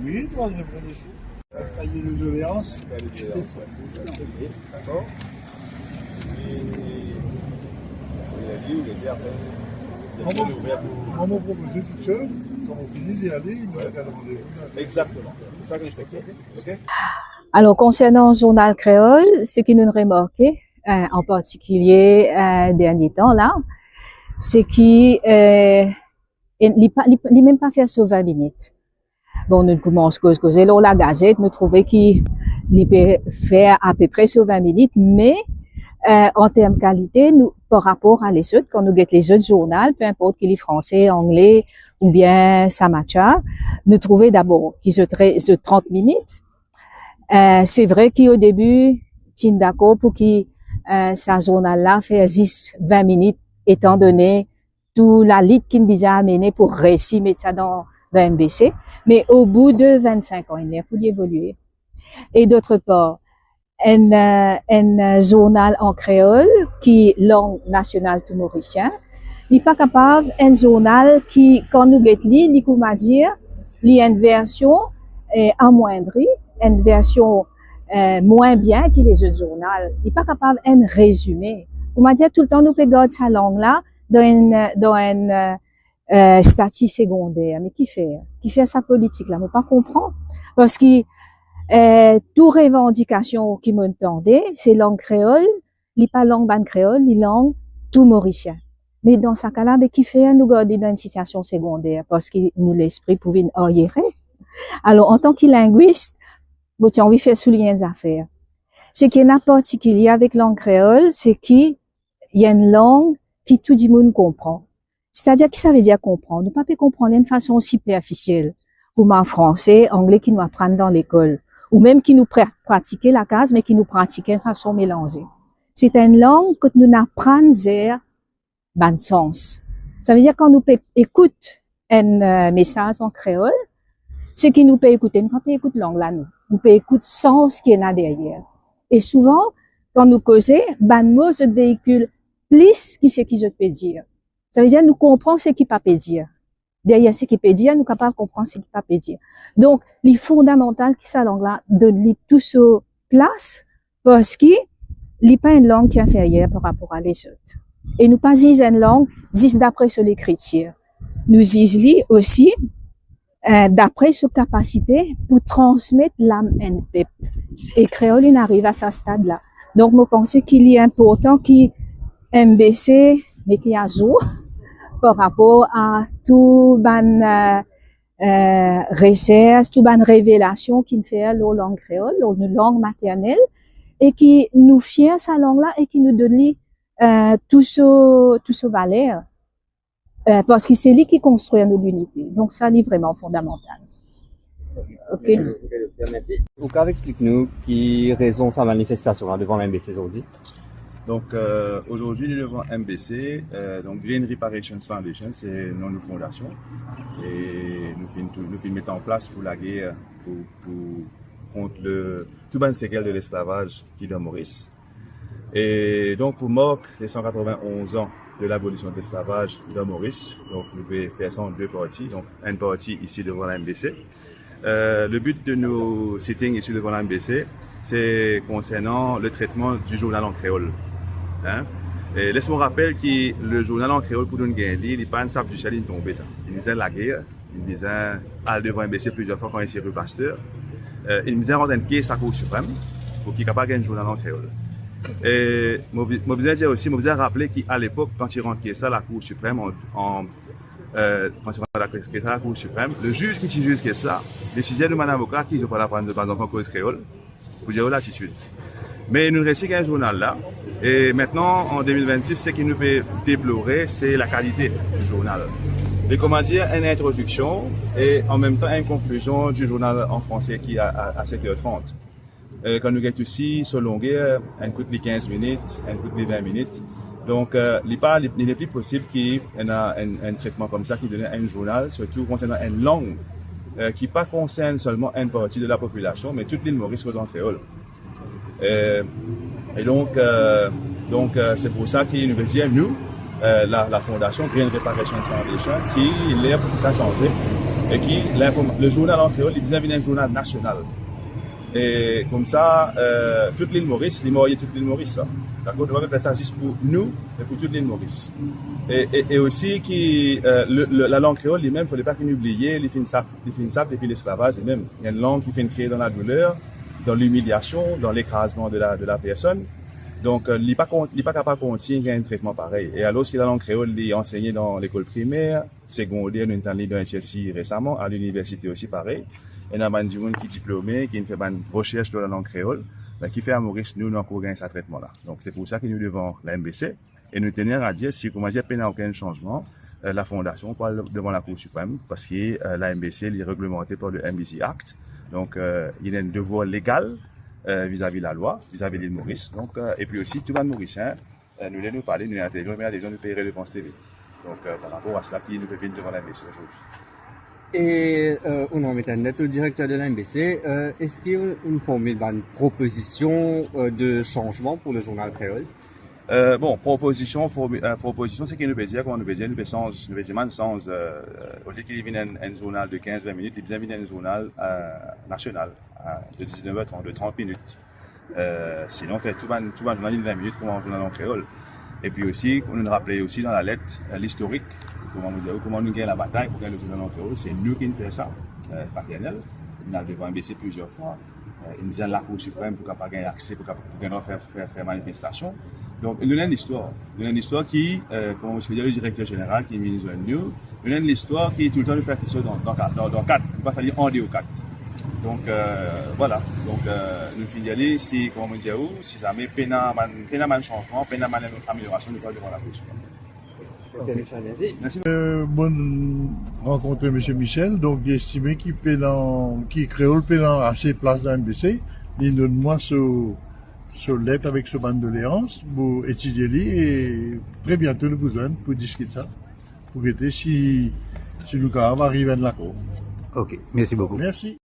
Oui, droit de reconnaissance. Cahier de doléances. D'accord. Et vous avez dit, vous avez dit après. On m'a proposé tout seul. Quand on finit d'y aller, il me regarde rendez-vous. Exactement. C'est ça que je fais. OK? Alors, concernant le journal créole, ce qui nous remarqué, en particulier, dernier temps, là, c'est qu'il, il même pas faire sur 20 minutes. Bon, nous commençons à causer là, la Gazette, nous trouvons qu'il peut faire à peu près sur 20 minutes, mais, en termes de qualité, nous, par rapport à les autres, quand nous guettons les autres journaux, peu importe qu'il est français, anglais, ou bien Samacha, nous trouvons d'abord qu'ils se 30 minutes. C'est vrai qu'au début, tu es d'accord pour que ce journal-là fait 10-20 minutes, étant donné tout la lutte qu'il nous a amené pour réussir mettre ça dans MBC. Mais au bout de 25 ans, il faut évoluer. Et d'autre part, un journal en créole qui est langue nationale tout mauricien, il n'est pas capable, un journal qui, quand nous guettons, il comment dire, il y a une version amoindrie, une version moins bien que les autres journaux. Il n'est pas capable un résumé. Comment dire, tout le temps, nous pouvons garder sa langue-là dans un statut secondaire. Mais qui fait sa politique là? On pas comprendre. Parce que toute revendication qui m'entendait, c'est langue créole, il n'est pas langue ban créole, il langue tout mauricien. Mais dans ce cas-là, qui fait nous garder dans une situation secondaire parce que nous l'esprit pouvait arriérer. Alors, en tant que linguiste, bon, tu as envie de faire souligner des affaires. Ce qui est particulier avec langue créole, c'est qu'il y a une langue qui tout le monde comprend. C'est-à-dire que ça veut dire comprendre. Ne pas comprendre d'une façon superficielle. Comme en français, anglais qui nous apprennent dans l'école. Ou même qui nous pratiquent la case, mais qui nous pratiquent de façon mélangée. C'est une langue que nous apprenons vers bon sens. Ça veut dire quand nous écoutons un message en créole, ce qui nous peut écouter, nous ne pouvons pas écouter langue là, nous. Nous pouvons écouter le sens qui est là derrière. Et souvent, quand nous causons, ban mot, ce véhicule plus que ce qu'ils peut dire. Ça veut dire nous comprenons ce qu'il peut dire. Derrière ce qu'il peut dire, nous sommes capables de comprendre ce qu'il peut dire. Donc, il est fondamental que cette langue-là donne tout sur place parce qu'il n'est pas une langue qui est inférieure par rapport à les autres. Et nous pas une langue, d'après sur l'écriture. Nous disons aussi d'après sa capacité pour transmettre l'âme en peuple. Et créole, il arrive à ce stade-là. Donc, je pense qu'il est important qu'il MBC, mais qu'il y a jour par rapport à tout ban recherche, tout ban révélation qu'il fait la langue créole, la langue maternelle, et qui nous fier sa langue-là et qui nous donne tout ce valeur. Parce que c'est lui qui construit notre unité. Donc, ça, c'est vraiment fondamental. OK. Merci. Donc, explique-nous qui raison sa manifestation devant l'MBC aujourd'hui. Donc, aujourd'hui, nous devant MBC, donc Green Reparations Foundation, c'est notre fondation. Et nous mettons en place pour la guerre, contre tout ban séquelles de l'esclavage qui est dans Maurice. Et donc, pour marquer les 191 ans de l'abolition de l'esclavage dans Maurice, donc nous pouvons faire ça en deux parties. Donc, une partie ici devant la MBC. Le but de nos sittings ici devant la MBC, c'est concernant le traitement du journal en créole. Hein? Et laisse-moi rappeler que le journal en créole pour nous gagner, il n'est pas un sable du ciel, il est tombé ça. Il disait la guerre, il disait à devant MBC plusieurs fois quand il s'est rue Pasteur. Il disait rendre une caisse à la Cour suprême pour qu'il soit capable de gagner un journal en créole. Et je veux dire aussi, je veux rappeler qu'à l'époque, quand il rentre ça à la Cour suprême, quand il rentre à la Cour suprême, le juge qui juge ça, décidait de mon avocat qui ne pas la prendre de par exemple cause créole, pour dire l'attitude. Mais nous restons un journal là, et maintenant en 2026, ce qui nous fait déplorer, c'est la qualité du journal. Et comment dire, une introduction et en même temps une conclusion du journal en français qui est à 7h30. Quand nous avons aussi sur longueur, elle coûte les 15 minutes, elle coûte les 20 minutes. Donc, il n'est plus possible qu'il y ait un traitement comme ça qui donne un journal, surtout concernant une langue qui ne concerne pas seulement une partie de la population, mais toute l'île Maurice en créole. Et donc, c'est pour ça qu'il nous veut dire, nous, la fondation Green Reparations Foundation, qui est là pour ça changer. et qui, le journal en créole, il devient un journal national. Et comme ça, toute l'île Maurice, il y a toute l'île Maurice, ça. D'accord? On va faire ça juste pour nous et pour toute l'île Maurice. Et aussi, la langue créole, lui-même, il ne fallait pas qu'il oublie les fins depuis l'esclavage, et même, il y a une langue qui fait créer dans la douleur, dans l'humiliation, dans l'écrasement de la personne. Donc, il n'est pas capable de continuer un traitement pareil. Et alors, la langue créole, il est enseigné dans l'école primaire, secondaire, nous avons dans Chelsea récemment, à l'université aussi pareil. Et il y a du monde qui est diplômé, qui fait une recherche dans la langue créole, qui fait à Maurice, nous, encore gagner ce traitement-là. Donc, c'est pour ça que nous devons la MBC. Et nous tenir à dire, si, comment dire, il n'y a aucun changement, la fondation parle devant la Cour suprême, parce que la MBC est réglementée par le MBC Act. Donc, il y a un devoir légal vis-à-vis de la loi, vis-à-vis de l'île Maurice. Donc, et puis aussi, tout le monde mauricien, nous allons nous parler, nous intégrons, mais les gens nous paieront le TV. Donc, par rapport à cela, qui nous peut venir devant la MBC aujourd'hui. Et au nom de directeur de l'MBC, est-ce qu'il y a une formule, une proposition de changement pour le journal créole? Bon, proposition, c'est qu'il nous peut dire, comment nous peut dire, nous peut dire, sans, au lieu qu'il vienne un journal de 15-20 minutes, il vient un journal national, de 19h30, de 30 minutes. Sinon, on fait tout un journal de 20 minutes comme un journal en créole. Et puis aussi, on nous rappelait aussi dans la lettre l'historique, comment nous gagnons la bataille pour gagner le journal en créole. C'est nous qui nous faisons ça, fraternel. Nous avons baissé plusieurs fois. Nous disons la Cour suprême pour pas gagner accès, pour faire manifestation. Donc, nous avons une histoire. Nous avons une histoire qui, comme on se dit, le directeur général qui est ministre de nous, nous avons une histoire qui tout le temps nous fait quelque chose dans 4. Il ne va pas dire en 2 ou 4. Donc, voilà. Donc, nous finissons si, comme on dit, si jamais pénal changement, pénal amélioration, nous allons devant la Cour suprême. Merci. Bonne rencontre, M. Michel. Donc, estimé qui créole pénal à ses places dans MBC. Il nous demande sur lettre avec ce bande de doléances pour étudier et très bientôt nous besoin pour discuter ça. Pour voir si nous arrivons à l'accord. Ok, merci beaucoup. Merci.